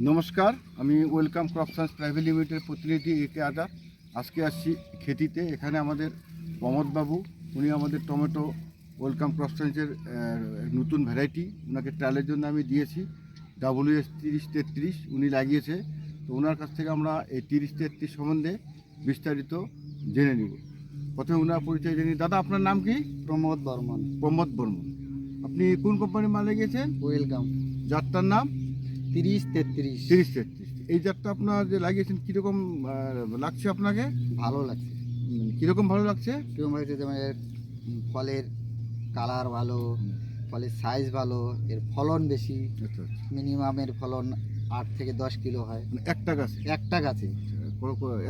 নমস্কার, আমি welcome crop science private লিমিটেডের প্রতিনিধি একে আজাদ। আজকে আসছি খেতিতে। এখানে আমাদের প্রমোদবাবু, উনি আমাদের টমেটো ওয়েলকাম ক্রপ সায়েন্সের নতুন ভ্যারাইটি ওনাকে ট্রায়ালের জন্য আমি দিয়েছি, WS3033 উনি লাগিয়েছে। তো ওনার কাছ থেকে আমরা এই 3033 সম্বন্ধে বিস্তারিত জেনে নিব। প্রথমে ওনার পরিচয় জেনে নিই। দাদা, আপনার নাম কি? প্রমোদ বর্মন। প্রমোদ বর্মন। আপনি কোন কোম্পানির মাল লাগিয়েছেন? ওয়েলকাম জাতটার নাম 3033। 3033। এই জাতটা আপনার যে লাগিয়েছেন কীরকম লাগছে আপনাকে? ভালো লাগছে। কীরকম ভালো লাগছে? কেউ হয়েছে যেমন এর ফলের কালার ভালো, ফলের সাইজ ভালো, এর ফলন বেশি। আচ্ছা আচ্ছা। মিনিমাম এর ফলন 8 থেকে 10 কিলো হয় মানে একটা গাছে? একটা গাছে।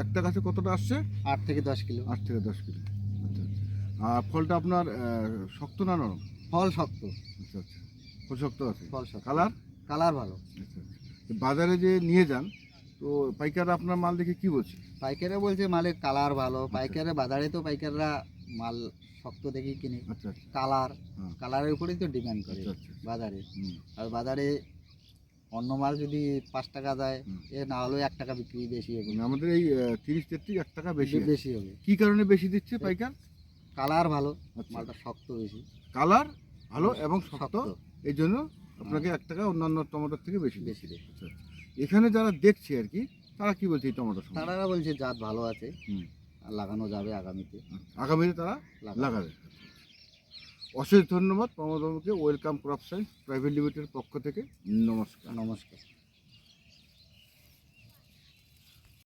একটা গাছে কতটা আসছে? 8 থেকে 10 কিলো। 8 থেকে 10 কিলো। আচ্ছা আচ্ছা। আর ফলটা আপনার শক্ত না নরম? ফল শক্ত। আচ্ছা আচ্ছা, ফল শক্ত আছে। ফল শক্ত। কালার? কালার ভালো। আচ্ছা আচ্ছা। তো বাজারে যে নিয়ে যান, তো পাইকাররা আপনার মাল দেখে কি বলছে? পাইকারে বলছে মালের কালার ভালো। পাইকারে বাজারে তো পাইকাররা মাল শক্ত দেখেই কিনে। আচ্ছা আচ্ছা। কালার হ্যাঁ। কালারের উপরেই তো ডিমান্ড করে আচ্ছা আচ্ছা। বাজারে। হুম। আর বাজারে অন্য মাল যদি 5 টাকা দেয়, হুম। এ না হলেও 1 টাকা বিক্রি বেশি হবে। মানে আমাদের এই 3033 1 টাকা বেশি আছে। বেশি হবে। কি কারণে বেশি দিচ্ছে পাইকার? কালার ভালো, আচ্ছা। মালটা শক্ত বেশি। কালার ভালো এবং শক্ত, শক্ত। এই জন্য আপনাকে 1 টাকা অন্যান্য টমেটোর থেকে বেশি বেশি দেয়। আচ্ছা আচ্ছা। এখানে যারা দেখছে আর কি, তারা কি বলছে এই টমেটো সম্বন্ধে? তারা বলছে জাত ভালো আছে, হুম। আর লাগানো যাবে আগামীতে। আগামীতে তারা লাগাবে। অশেষ ধন্যবাদ প্রমোদবাবুকে ওয়েলকাম ক্রপ সায়েন্স প্রাইভেট লিমিটেডের পক্ষ থেকে। নমস্কার। নমস্কার।